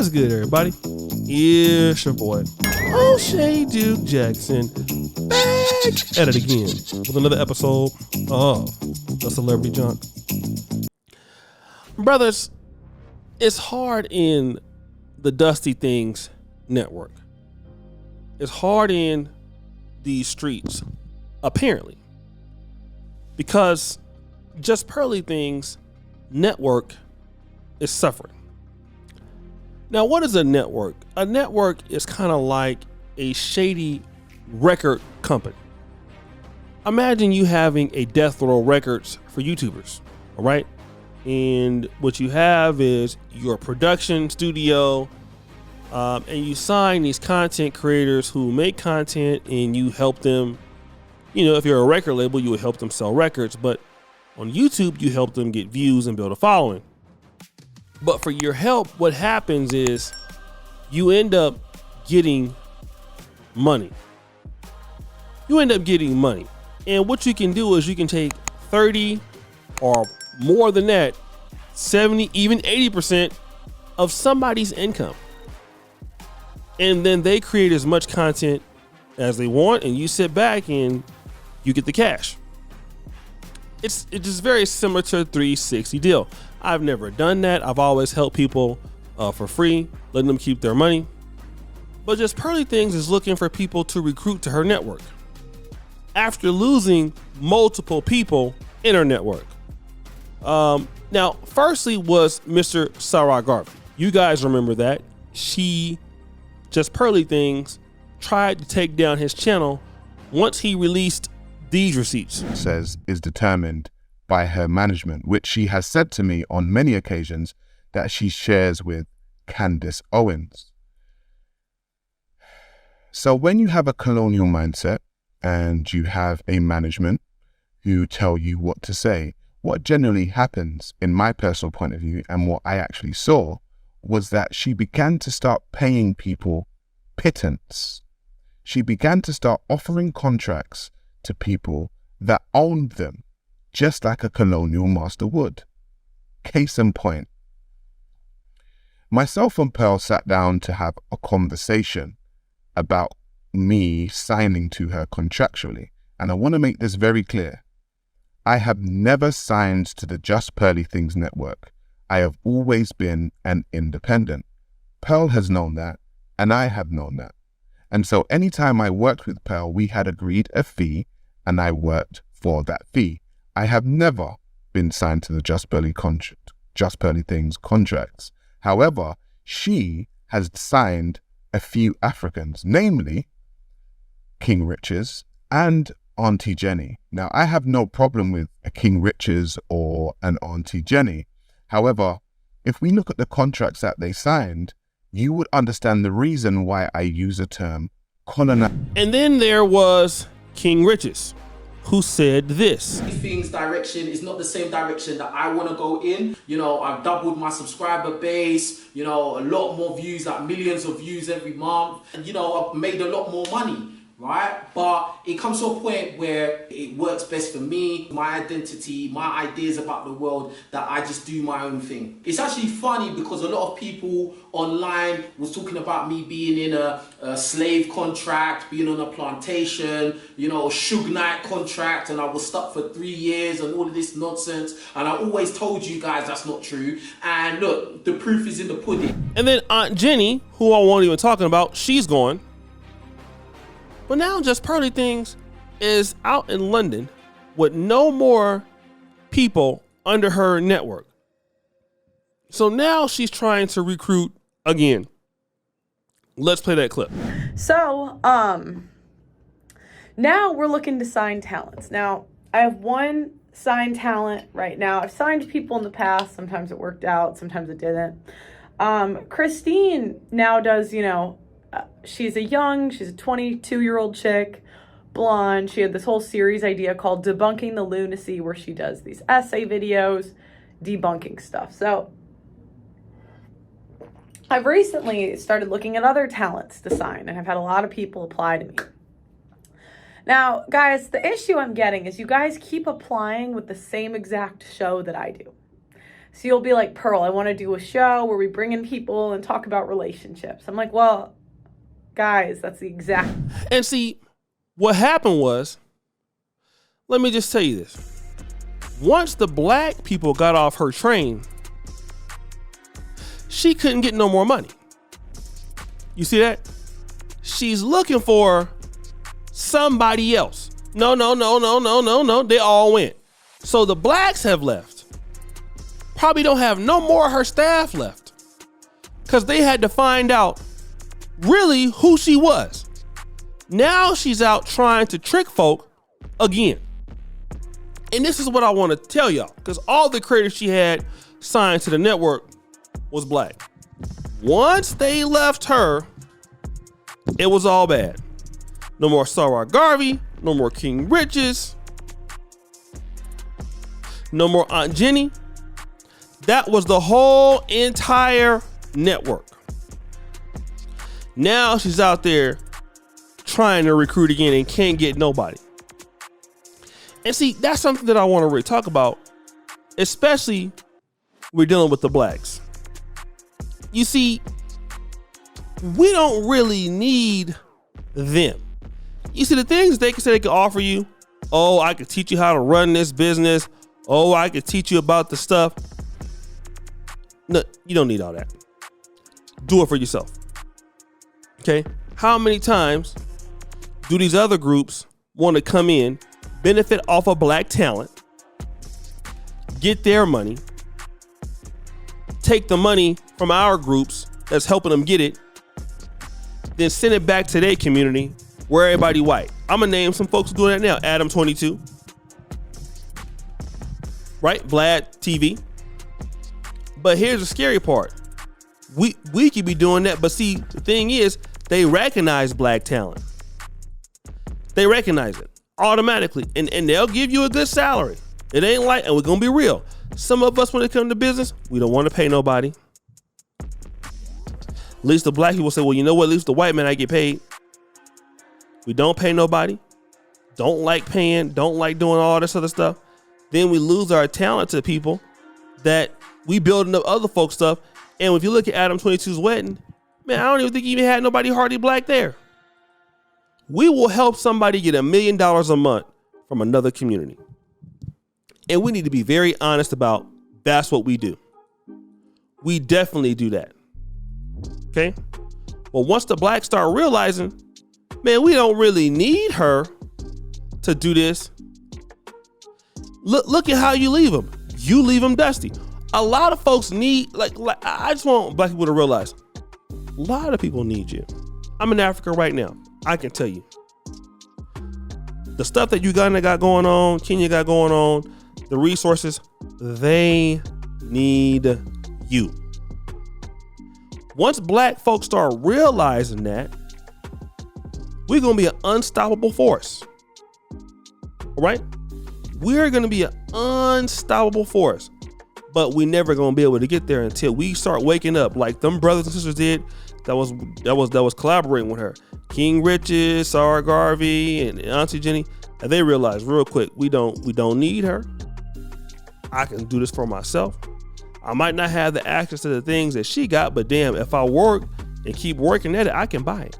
What's good, everybody? It's your boy, O'Shea Duke Jackson, back at it again with another episode of The Celebrity Junk. Brothers, it's hard in the Dusty Things network. It's hard in these streets, apparently, because Just Pearly Things network is suffering. Now, what is a network? A network is kind of like a shady record company. Imagine you having a Death Row Records for YouTubers, all right? And what you have is your production studio, and you sign these content creators who make content and you help them. You know, if you're a record label, you would help them sell records, but on YouTube, you help them get views and build a following. But for your help, what happens is you end up getting money. And what you can do is you can take 30 or more than that, 70, even 80% of somebody's income. And then they create as much content as they want, and you sit back and you get the cash. It's just very similar to a 360 deal. I've never done that. I've always helped people for free, letting them keep their money. But Just Pearly Things is looking for people to recruit to her network after losing multiple people in her network. Now, firstly was Mr. Sarah Garvey. You guys remember that. Just Pearly Things tried to take down his channel once he released these receipts. Says is determined by her management, which she has said to me on many occasions that she shares with Candace Owens. So when you have a colonial mindset and you have a management who tell you what to say, what generally happens in my personal point of view and what I actually saw was that she began to start paying people pittance. She began to start offering contracts to people that owned them, just like a colonial master would. Case in point, myself and Pearl sat down to have a conversation about me signing to her contractually. And I want to make this very clear. I have never signed to the Just Pearly Things network. I have always been an independent. Pearl has known that, and I have known that. And so anytime I worked with Pearl, we had agreed a fee, and I worked for that fee. I have never been signed to the Just Pearly Things contracts. However, she has signed a few Africans, namely King Riches and Auntie Jenny. Now, I have no problem with a King Riches or an Auntie Jenny. However, if we look at the contracts that they signed, you would understand the reason why I use the term colonial. And then there was King Riches, who said this. Things direction is not the same direction that I want to go in. You know, I've doubled my subscriber base, you know, a lot more views, like millions of views every month. And, you know, I've made a lot more money, right? But it comes to a point where it works best for me, my identity, my ideas about the world, that I just do my own thing. It's actually funny because a lot of people online was talking about me being in a slave contract, being on a plantation, you know, a Suge Knight contract, and I was stuck for 3 years and all of this nonsense. And I always told you guys that's not true. And look, the proof is in the pudding. And then Aunt Jenny, who I won't even talking about, she's gone. But now Just Pearly Things is out in London with no more people under her network. So now she's trying to recruit again. Let's play that clip. So, now we're looking to sign talents. Now, I have one signed talent right now. I've signed people in the past. Sometimes it worked out, sometimes it didn't. Christine now does, you know, she's a 22-year-old chick, blonde. She had this whole series idea called Debunking the Lunacy, where she does these essay videos debunking stuff. So I've recently started looking at other talents to sign, and I've had a lot of people apply to me. Now, guys, the issue I'm getting is you guys keep applying with the same exact show that I do. So you'll be like, Pearl, I want to do a show where we bring in people and talk about relationships. I'm like, well, guys, that's the exact. And see, what happened was, let me just tell you this. Once the black people got off her train, she couldn't get no more money. You see that? She's looking for somebody else. No. They all went. So the blacks have left. Probably don't have no more of her staff left. Because they had to find out really who she was. Now she's out trying to trick folk again. And this is what I want to tell y'all. Because all the creators she had signed to the network was black. Once they left her, it was all bad. No more Sarah Garvey, no more King Riches, no more Aunt Jenny. That was the whole entire network. Now she's out there trying to recruit again and can't get nobody. And see, that's something that I want to really talk about, especially we're dealing with the blacks. You see, we don't really need them. You see, the things they can say they can offer you, oh, I could teach you how to run this business. Oh, I could teach you about the stuff. No, you don't need all that. Do it for yourself. Okay? How many times do these other groups want to come in, benefit off of black talent, get their money, take the money from our groups that's helping them get it, then send it back to their community where everybody white? I'm gonna name some folks doing that now. Adam 22, right? Vlad TV. But here's the scary part. We could be doing that, but see, the thing is, they recognize black talent. They recognize it automatically, and they'll give you a good salary. It ain't like, and we're gonna be real. Some of us, when it comes to business, we don't want to pay nobody. At least the black people say, well, you know what? At least the white man, I get paid. We don't pay nobody. Don't like paying. Don't like doing all this other stuff. Then we lose our talent to people that we building up other folks stuff. And if you look at Adam 22's wedding, man, I don't even think he even had nobody hardly black there. We will help somebody get $1 million a month from another community. And we need to be very honest about that's what we do. We definitely do that. Okay? Well, once the blacks start realizing, man, we don't really need her to do this. Look at how you leave them. You leave them dusty. A lot of folks need, like I just want black people to realize, a lot of people need you. I'm in Africa right now. I can tell you. The stuff that Uganda got going on, Kenya got going on, the resources, they need you. Once black folks start realizing that, we're going to be an unstoppable force. All right? We're going to be an unstoppable force. But we never going to be able to get there until we start waking up like them brothers and sisters did that was collaborating with her. King Riches, Sarah Garvey, and Auntie Jenny. And they realized real quick, we don't need her. I can do this for myself. I might not have the access to the things that she got, but damn, if I work and keep working at it, I can buy it.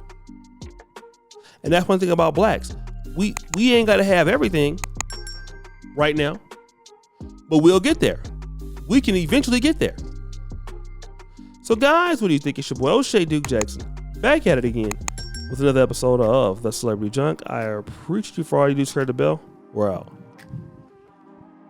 And that's one thing about blacks. We ain't got to have everything right now, but we'll get there. We can eventually get there. So guys, what do you think? It's your boy O'Shea Duke Jackson back at it again with another episode of The Celebrity Junk. I appreciate you for all you do. Share the bell. We're out.